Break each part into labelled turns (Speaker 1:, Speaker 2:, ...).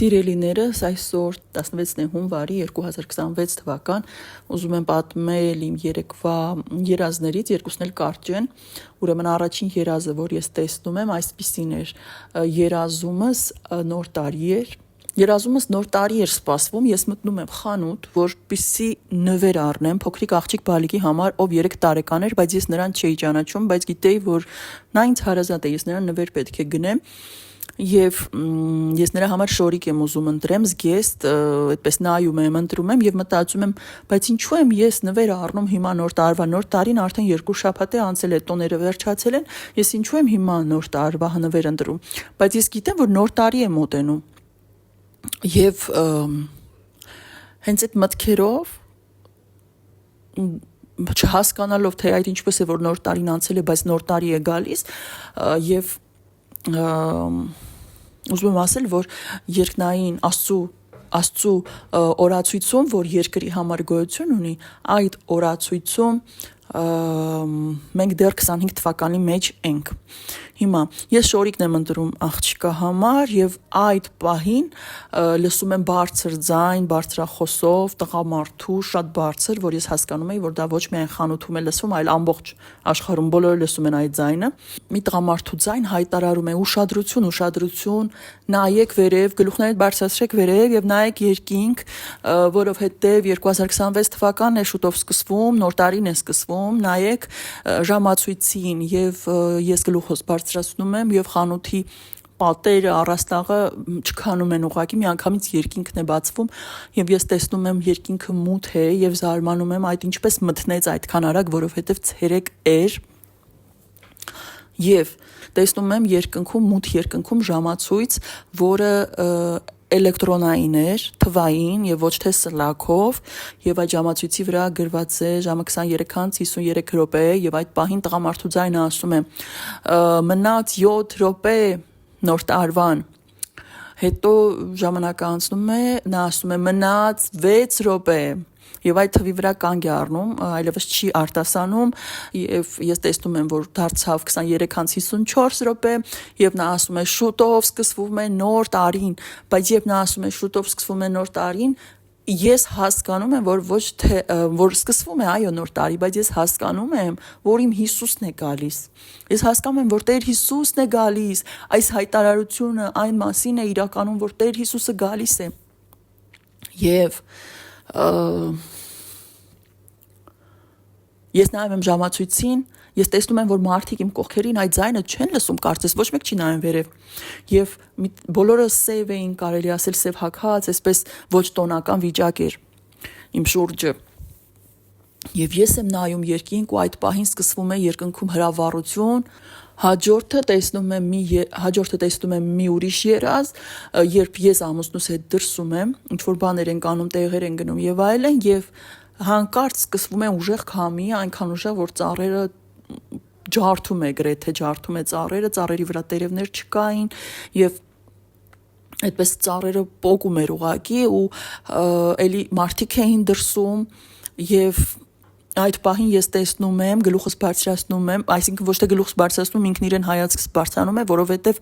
Speaker 1: Սիրելիներս, այսօր 16 հունվարի 2026 թվական, ուզում եմ պատմել իմ երեկվա երազներից, երկուսն էլ կարճ են, ուրեմն առաջին երազը, որ ես տեսնում եմ, այսպիսին էր, երազումս նոր տարի էր, Երազումս նոր տարի էր սպասվում, ես մտնում եմ խանութ, որպեսզի նվեր առնեմ փոքրիկ աղջիկ բալիկի համար, ով 3 տարեկան էր, բայց ես նրան չէի ճանաչում, բայց գիտեի, որ նա ինձ հարազատ է, ես նրան նվեր պետք է գնեմ, եւ ես նրա համար շորիկ եմ ուզում ընտրեմ, զգեստ, այդպես նայում եմ, ընտրում եմ եւ մտածում եմ, բայց ինչու եմ ես նվեր առնում հիմա նոր տարվա, նոր տարին արդեն 2 շաբաթ է անցել է, տոները վերջացել են, ես ինչու եմ հիմա նոր տարվա նվեր ընտրում, բայց ես գիտեմ, որ նոր տարի է մոտենում։ Եվ հենց այդ մտքերով չհասկանալով թե այդ ինչպես է որ նոր տարին անցել է, բայց նոր տարի է գալիս եւ ուզում եմ ասել, որ երկնային Աստծու օրացույցում, որ երկրի համար գոյություն ունի, այդ օրացույցում մենք դեռ 25 թվականի մեջ ենք։ Հիմա ես շորիկն եմ ընտրում աղջիկա համար եւ այդ պահին լսում եմ բարձր ձայն, բարձրախոսով, տղամարդու շատ բարձր, որ ես հասկանում եի, որ դա ոչ միայն խանութում է լսվում, այլ ամբողջ աշխարհում բոլորը լսում են այդ ձայնը։ Մի տղամարդու ձայն հայտարարում է ուշադրություն, ուշադրություն, նայեք վերև, գլուխներդ բարձրացրեք վերև եւ նայեք երկինք, որովհետեւ 2026 թվականն է շուտով սկսվում, նոր տարին է սկսվում, նայեք ժամացույցին եւ ես գլուխս բարձրացնում եմ եւ խանութի պատերը, առաստաղը չքանում են ուղղակի, միանգամից երկինքն է բացվում եւ ես տեսնում եմ երկինքը մութ է եւ զարմանում եմ այդ ինչպես մտնեց այդքան արագ, որովհետեւ ցերեկ էր եւ տեսնում եմ երկնքում մութ երկնքում ժամացույց, որը էլեկտրոնային էր, թվային եւ ոչ թե սլաքով եւ այդ ժամացույցի վրա գրված է ժամը 23:53 րոպե եւ այդ պահին տղամարդու ձայնը ասում է մնաց 7 րոպե նոր տարվան հետո ժամանակը անցնում է նա ասում է մնաց 6 րոպե եւ այդ թվի վրա կանգ է առնում, այլևս չի արտասանում եւ ես տեսնում եմ, որ դարձավ 23:54 րոպե եւ նա ասում է շուտով սկսվում է նոր տարին, բայց երբ նա ասում է շուտով սկսվում է նոր տարին, ես հասկանում եմ, որ ոչ թե որ սկսվում է այո նոր տարի, բայց ես հասկանում եմ, որ իմ Հիսուսն է գալիս։ Ես հասկանում եմ, որ Տեր Հիսուսն է գալիս, այս հայտարարությունը այն մասին է իրականում, որ Տեր Հիսուսը գալիս է։ Եվ ես նայում եմ ժամացույցին, ես տեսնում եմ, որ մարդիկ իմ կողքերին այդ ձայնը չեն լսում, կարծես ոչ մեկ չի նայում վերև։ Եվ բոլորը սև էին, կարելի ասել սև հագած, այսպես ոչ տոնական վիճակ էր իմ շուրջը։ Եվ ես եմ նայում երկինք ու այդ պահին սկսվում է երկնքում հրավառություն, հաջորդը տեսնում եմ մի ուրիշ երազ, երբ ես ամուսնուս հետ դրսում եմ, ինչ որ բաներ են անում, տեղեր են գնում եւ այլն, եւ հանկարծ սկսվում է ուժեղ քամի, այնքան ուժեղ, որ ծառերը ջարդում է գրեթե ջարդում է ծառերի վրա տերևներ չկային եւ այդպես ծառերը պոկում էր ուղակի ու էլի մարդիկ էին դրսում եւ այդ պահին ես տեսնում եմ, գլուխս բարձրացնում եմ, այսինքն ոչ թե գլուխս բարձրացնում, ինքն իրեն հայացքս բարձրանում է, որովհետև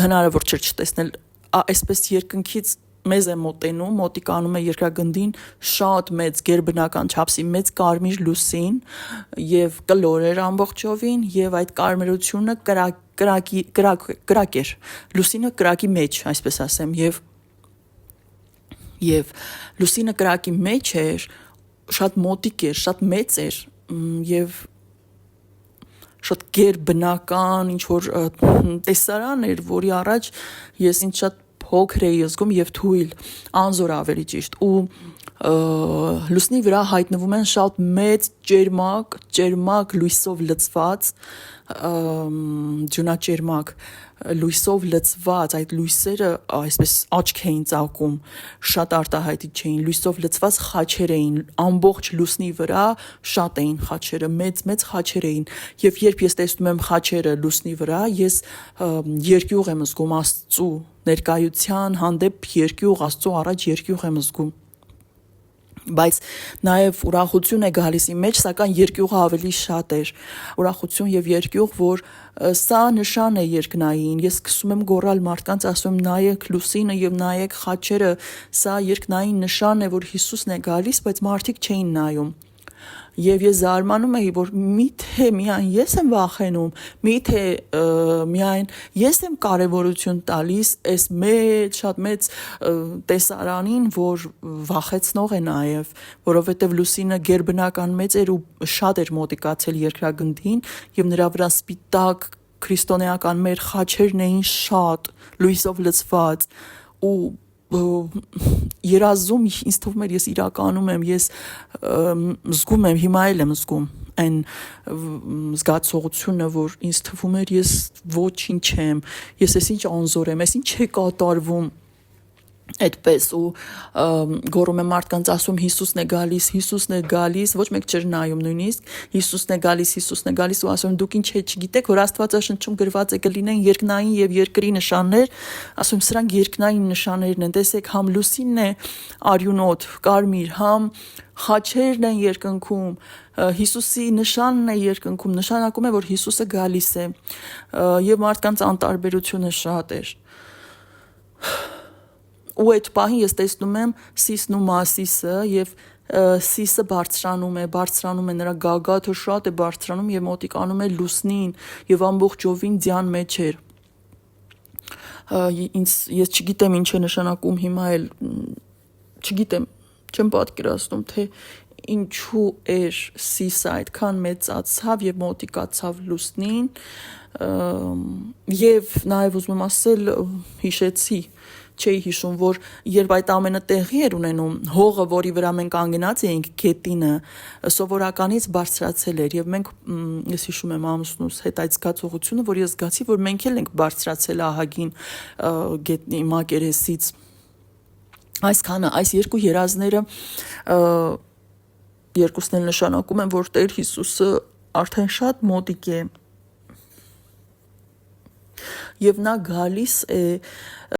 Speaker 1: հնարավոր չէ չտեսնել, այսպես երկնքից մեզ է մոտենում, մոտիկանում է երկրագնդին շատ մեծ գերբնական չափսի մեծ կարմիր լուսին եւ կլոր էր ամբողջովին եւ այդ կարմրությունը կրակ էր, լուսինը կրակի մեջ, այսպես ասեմ, եւ լուսինը կրակի մեջ էր շատ մոտիկ էր, շատ մեծ էր եւ շատ գերբնական ինչ որ տեսարան էր, որի առաջ ես ինձ շատ փոքր էի զգում եւ թույլ, անզոր ավելի ճիշտ ու լուսնի վրա հայտնվում են շատ մեծ ջերմակ լույսով լցված ջունաճերմակ լույսով լցված այդ լույսերը այսպես աչք էին ծակում շատ արտահայտիչ չէին լույսով լցված խաչեր էին ամբողջ լուսնի վրա շատ էին խաչերը մեծ խաչեր էին եւ երբ ես տեսնում եմ խաչերը լուսնի վրա ես երկյուղ եմ զգում Աստծու ներկայության հանդեպ երկյուղ Աստծու առաջ երկյուղ եմ զգում Բայց նաև ուրախություն է գալիս իմ մեջ, սակայն երկյուղը ավելի շատ էր, ուրախություն եւ երկյուղ, որ սա նշան է երկնային, ես սկսում եմ գոռալ մարդկանց, ասում եմ նայեք լուսինը եւ նայեք խաչերը, սա երկնային նշան է, որ Հիսուսն է գալիս, բայց մարդիկ չէին նայում։ Եվ ես զարմանում էի, որ միթե միայն ես եմ վախենում, միթե միայն ես եմ կարևորություն տալիս այս շատ մեծ տեսարանին, որ վախեցնող է նաև, որովհետև լուսինը գերբնական մեծ էր ու շատ էր մոտիկացել երկրագնդին եւ նրա վրա սպիտակ քրիստոնեական մեր խաչերն էին շատ լույսով լցված ու երազում ինձ թվում էր ես իրականում եմ, ես զգում եմ, հիմա էլ եմ զգում այն զգացողությունը, որ ինձ թվում էր ես ոչինչ չեմ, ես ինչ անզոր եմ, ինչ է կատարվում այդպես ու գոռում եմ մարդկանց, ասում Հիսուսն է գալիս, ոչ մեկ չէր նայում նույնիսկ, Հիսուսն է գալիս ու ասում դուք ինչ չգիտեք, որ Աստվածաշնչում գրված է կլինեն երկնային եւ երկրի նշաններ, ասում սրանք երկնային նշաններն են, տեսեք, համ լուսինն է արյունոտ, կարմիր, համ խաչերն են երկնքում, Հիսուսի նշանն է երկնքում, նշանակում է, որ Հիսուսը գալիս է եւ մարդկանց անտարբերությունը շատ էր։ Ու այդ պահին ես տեսնում եմ Սիսն ու Մասիսը եւ Սիսը բարձրանում է նրա գագաթը շատ է բարձրանում եւ մոտիկանում է լուսնին եւ ամբողջովին ձյան մեջ էր։ Ես չգիտեմ ինչ է նշանակում հիմա էլ չգիտեմ, չեմ պատկերացնում թե ինչու էր Սիսը այդքան մեծացավ եւ մոտիկացավ լուսնին եւ նաեւ ուզում եմ ասել հիշեցի չէի հիշում, որ երբ այդ ամենը տեղի էր ունենում, հողը, որի վրա մենք կանգնած էինք, գետինը, սովորականից բարձրացել էր եւ մենք ես հիշում եմ ամուսնուս հետ այդ զգացողությունը, որ ես զգացի, որ մենք էլ ենք բարձրացել ահագին գետնի մակերեսից։ Այս երկու երազները երկուսն էլ նշանակում են, որ Տեր Հիսուսը արդեն շատ մոտիկ է եւ նա գալիս է